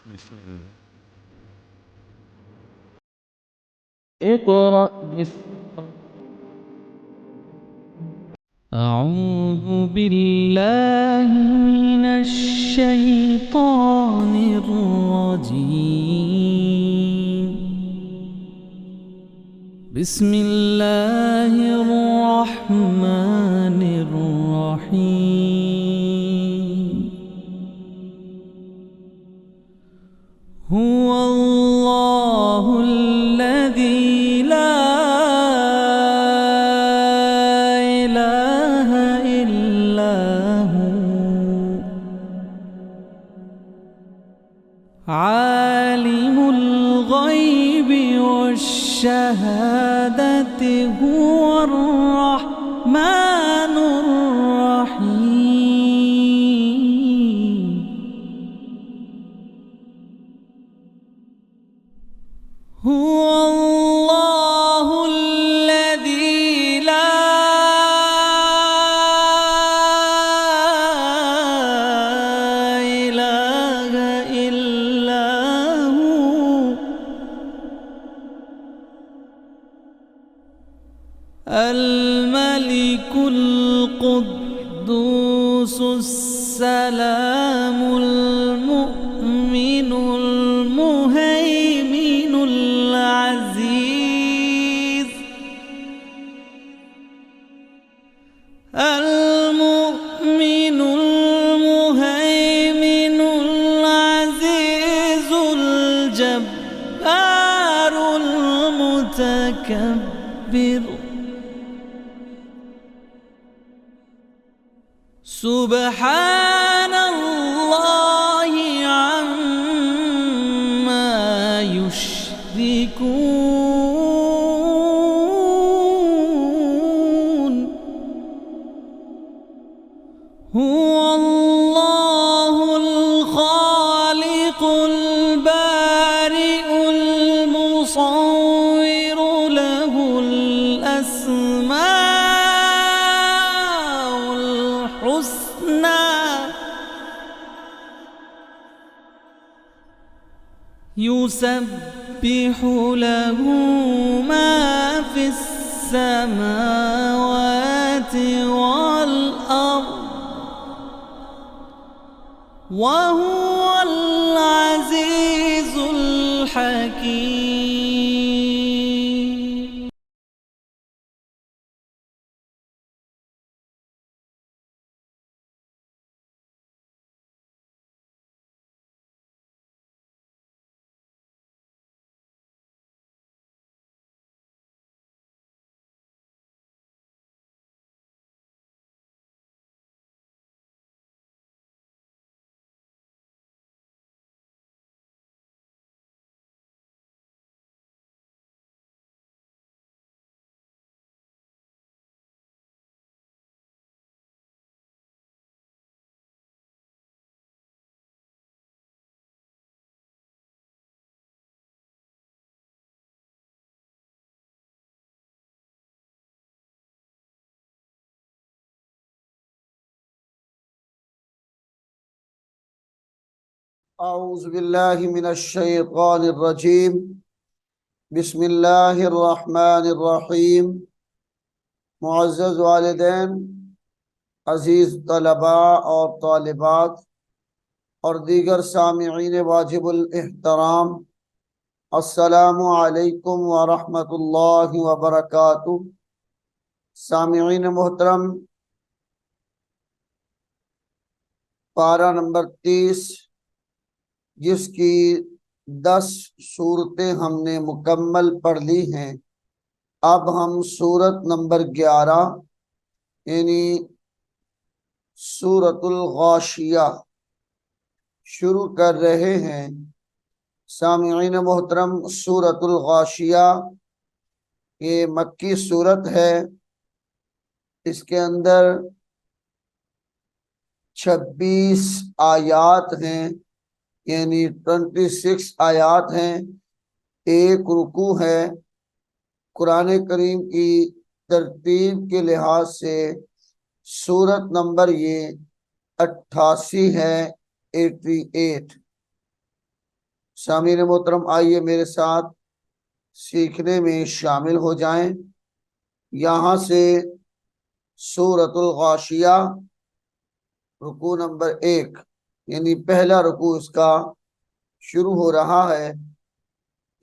بسم الله. اقرأ باسم أعوذ بالله من الشيطان الرجيم. بسم الله الرحمن الرحيم. هو الله الذي لا إله إلا هو عالم الغيب والشهادة هو الرحمن الرحيم. هو الله الذي لا إله إلا هو الملك القدوس السلام المؤمن المهيمن العزيز المؤمن المهيمن العزيز الجبار المتكبر سبحان الله عما يشركون. هو الله الخالق البارئ المصور له الأسماء الحسنى يسبح له ما في السماوات والأرض وهو العزيز الحكيم. أعوذ بالله من الشيطان الرجيم. بسم الله الرحمن الرحيम. मुअज़्ज़ज़ वालिदैन, अजीज तलबा और तालिबात और दीगर सामिईन वाजिबुल एहतराम, अस्सलामु अलैकुम व रहमतुल्लाहि व बरकातुहू। सामिईन मोहतरम, पारा नंबर 30 जिसकी 10 सूरतें हमने मुकम्मल पढ़ ली हैं। अब हम सूरत नंबर 11 यानी सूरतुल गाशिया शुरू कर रहे हैं। सामिईन मोहतरम, सूरतुल गाशिया ये मक्की सूरत है। इसके अंदर 26 आयात हैं, यानी 26 आयात हैं। एक रुकू है। कुरान करीम की तरतीब के लिहाज से सूरत नंबर ये 88 है, 88। सामीन मोहतरम, आइए मेरे साथ सीखने में शामिल हो जाएं। यहाँ से सूरतुल गाशिया रुकू नंबर 1 यानी पहला रुकू इसका शुरू हो रहा है।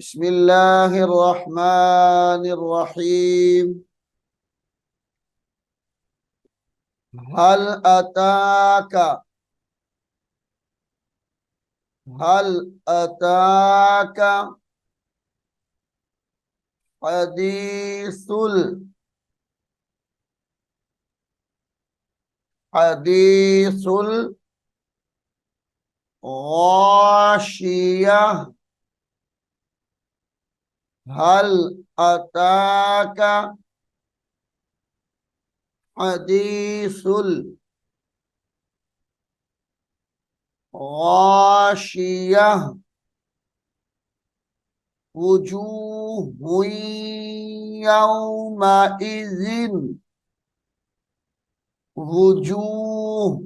बिस्मिल्लाहिर रहमानिर रहीम। हल अताका, हल अताका हदीसुल, हदीसुल गाशिया, हल अताका हदीसुल गाशिया, वुजूह यौमइज़िन, वुजूह,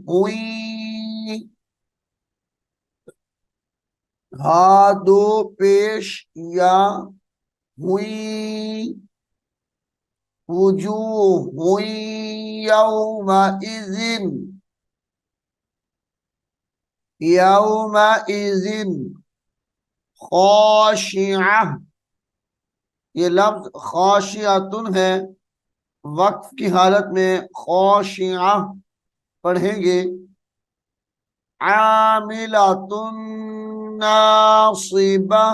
हा दो पेश या हुई, वुजूह यौमइज़िन, यौमइज़िन खाशिआ, ये लफ्ज खाशियातुन है। वक्फ की हालत में खाशिआ पढ़ेंगे। आमिलातुन नासिबा,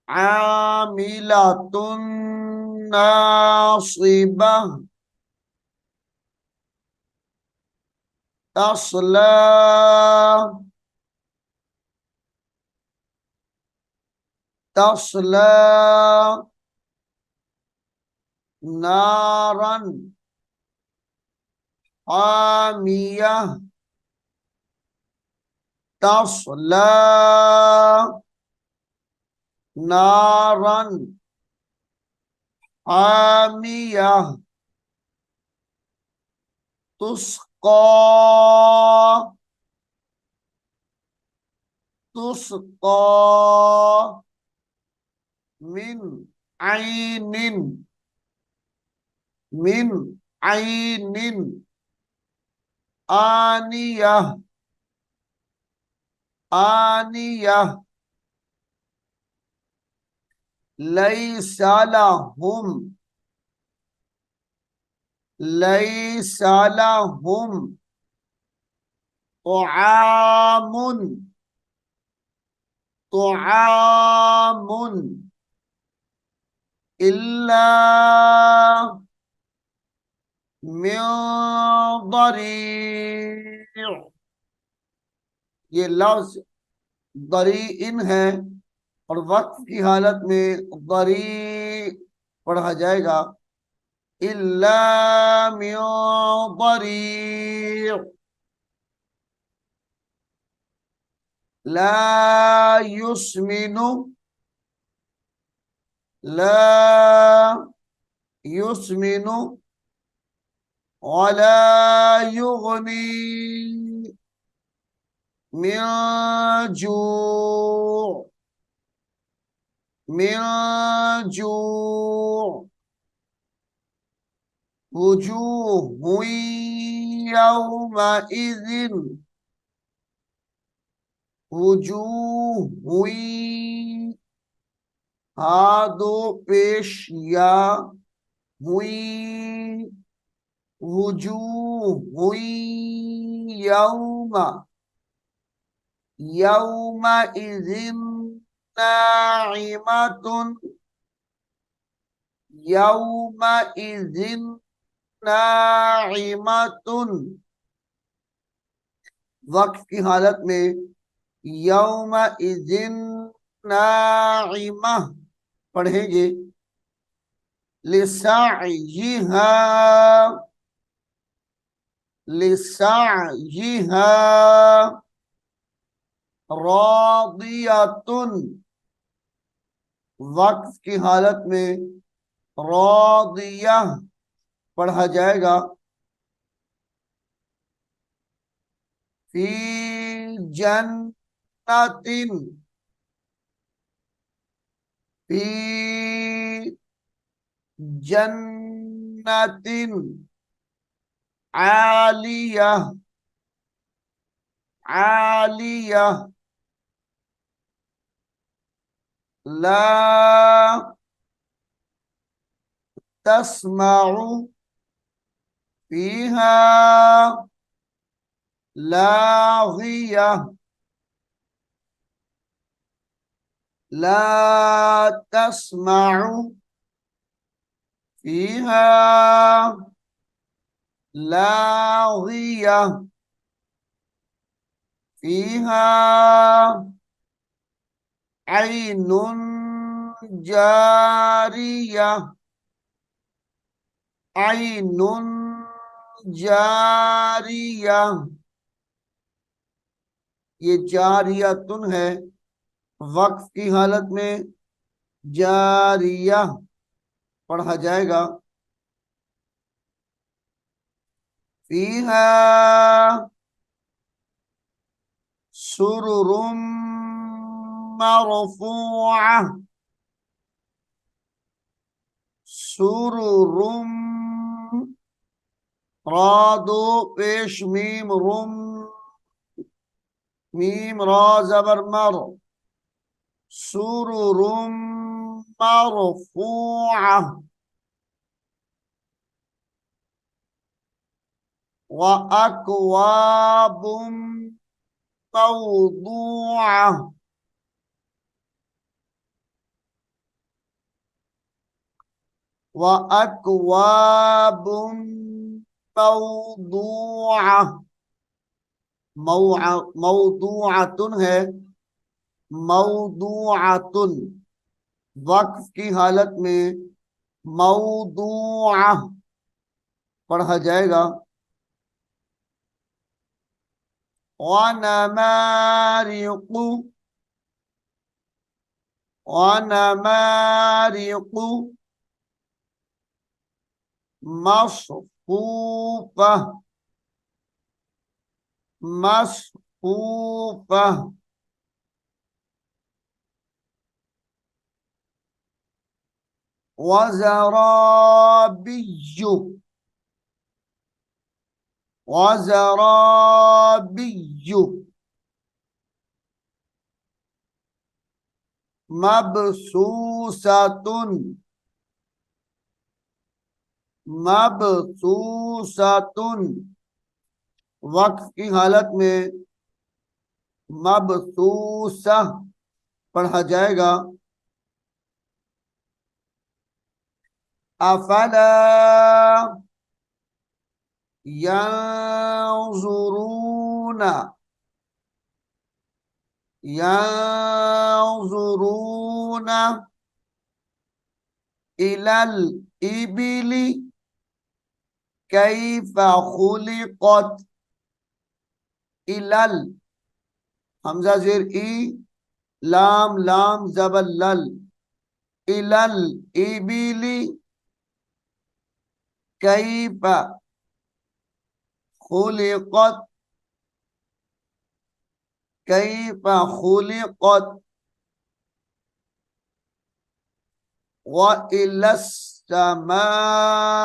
आमिलातुन नासिबा, तस्ला, तस्ला नारन हामिया, तस्ला नारन हामिया, तुस्का, तुस्का मिन आइनिन, मिन आइनिन आनिया, आनिया, लैसा लहुम, लैसा लहुम तुआमुन, तुआमुन इल्ला मिन दरी, ये लफ्ज दरीइन है और वक्फ की हालत में दरी पढ़ा जाएगा। इल्ला मिन दरी, ला युस्मिनु, ला युस्मिनु वला युगनी मिन जू, मिन जू, वुजूह यौमइज़िन, वुजूह, हा दो पेश या हुई, वुजूह यौमा, यौमइज़िन नाइमतुन, यौमइज़िन नाइमतुन, वक्फ की हालत में यौमइज़िन नाइमा पढ़ेंगे। लिसाइहा, लिसाइहा रादियतुन, वक्फ की हालत में रादिया पढ़ा जाएगा। फी जन्नतिन, फी जन्नतिन आलियह आलियह ला तस्माउ फीहा लागियह ला तस्माउ फीहा लागियह फीहा ऐनुन जारियह ऐनुन जारियह। ये जारियतुन है, वक्फ की हालत में जारिया पढ़ा जाएगा। फीहा सुरुरुम मरफूआ सुरुरुम रादो पेश मीम रुम मीम रा जबर मर सुरुरुम मरफूआ व अकवाबुम मौदूआ व अकवाबुम मौदूआ। मौदूअतुन है, मौदूअतुन वक्फ की हालत में मौदूआ पढ़ा जाएगा। वनमारिकु वनमारिकु मसफूफा मसफूफा वज़राबिय्यु वज़राबिय्यु मबसूसतुन मबसूसतुन वक्फ की हालत में मबसूसा पढ़ा जाएगा। अफला यंजुरूना यंजुरूना इलल इबिली कैफा खुलिकत। इलल हमजा जेर ई लाम लाम जबर लल इलल इबिली कैफा खुलिकत कैफा खुलिकत व इलस समाई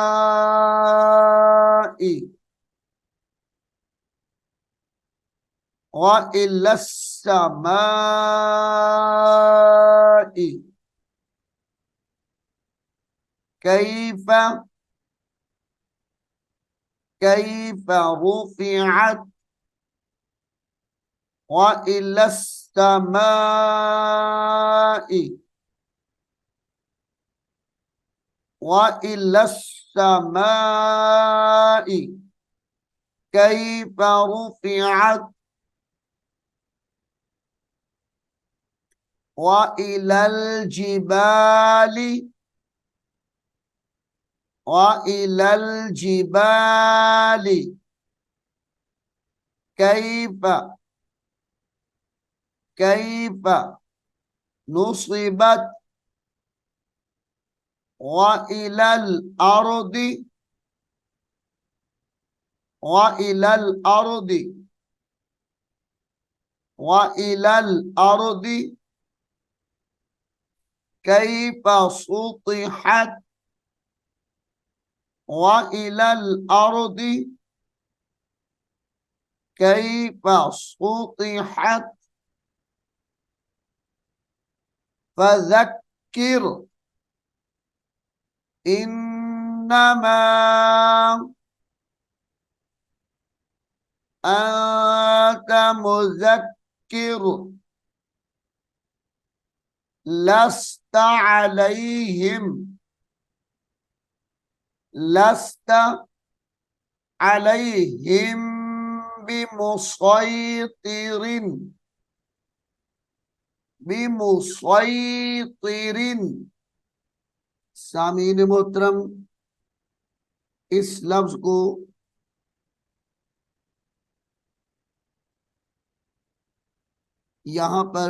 व इलस समाई कैफा कैफा रुफिअत व इलस समाई व इलस समाई कैफा रुफिअत व इलल जिबाली व इलल जिबाली कैफा कैफा नुसिबत व इलल अर्दी व इलल अर्दी व इलल अर्दी कैफ़ सुतिहत व इलल अर्दी कैफ़ सुतिहत फज़क्किर इन्नमा अंत मुज़क्किर लस्त अलैहिम बिमुसैतिरिन। सामीन मोहतरम, इस लफ्ज को यहाँ पर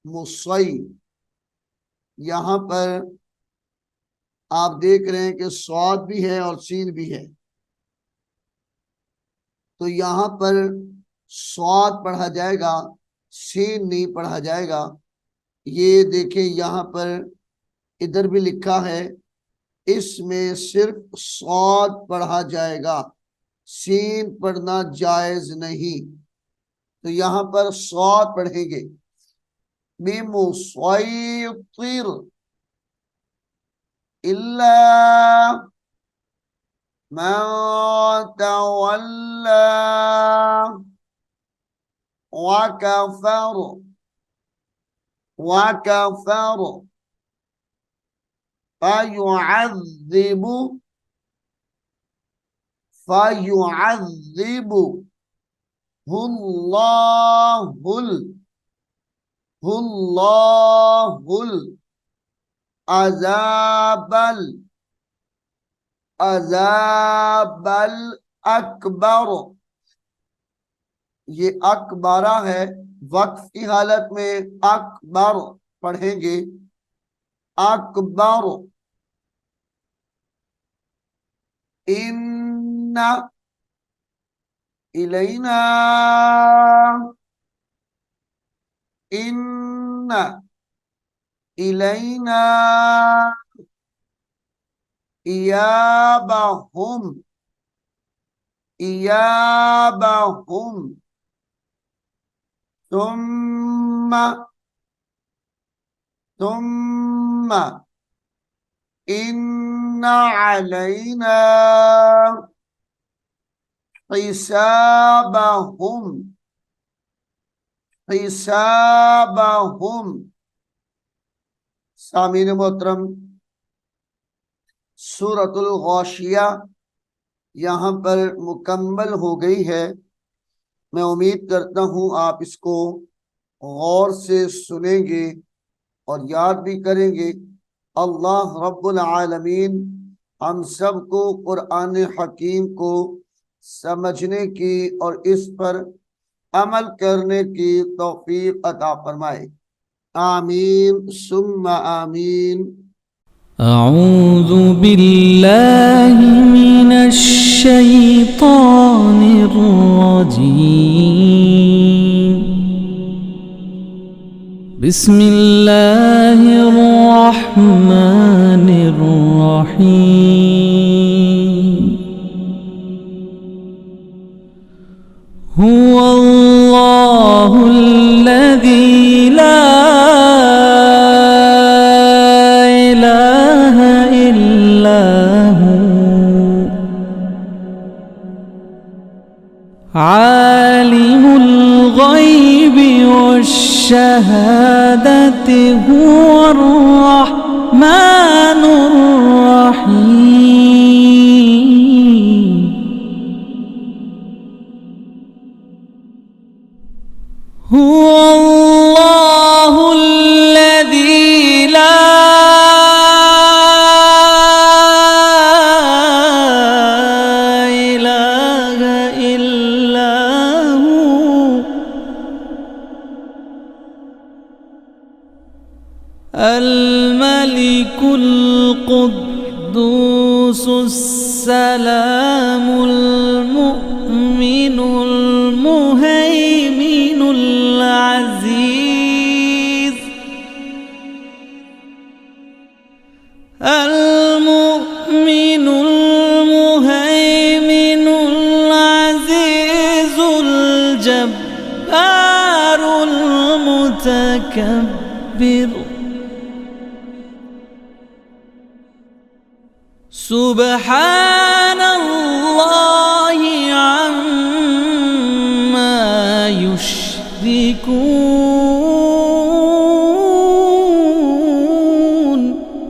मुसई यहाँ पर आप देख रहे हैं कि स्वाद भी है और सीन भी है, तो यहाँ पर स्वाद पढ़ा जाएगा, सीन नहीं पढ़ा जाएगा। ये देखें यहाँ पर इधर भी लिखा है, इसमें सिर्फ स्वाद पढ़ा जाएगा, सीन पढ़ना जायज नहीं। तो यहाँ पर स्वाद पढ़ेंगे, बिमुसैतिर इल्ला मन तवल्ला वकफर फयुअज़्ज़िबुहुल्लाहुल अज़ाबल अकबर। ये अकबरा है, वक्फ की हालत में अकबर पढ़ेंगे, अकबर। इन्ना इलैना इन्ना इलैना इयाबहुम थुम्मा इन्ना अलैना हिसाबहुम। सामीन मोहतरम, सूरतुल गाशिया यहाँ पर मुकम्मल हो गई है। मैं उम्मीद करता हूँ आप इसको गौर से सुनेंगे और याद भी करेंगे। अल्लाह रब्बुल आलमीन हम सबको कुरान हकीम को समझने की और इस पर अमल करने की तौफीक अता फरमाए। आमीन सुम्मा आमीन। अऊज़ु बिल्लाहि मिनश शैतानिर रजीम। बिस्मिल्लाहिर रहमानिर रहीम। हुवल्लाहुल्लज़ी ला आलिमुल गैबि वश्शहादति हुवर रहमानुर रहीम। हुवल्लाहुल्लज़ी ला अल मलिकुल कुद्दूस القدوس السلام المؤمن المهيمن العزيز المؤمن المهيمن العزيز الجبار المتكبر سبحان الله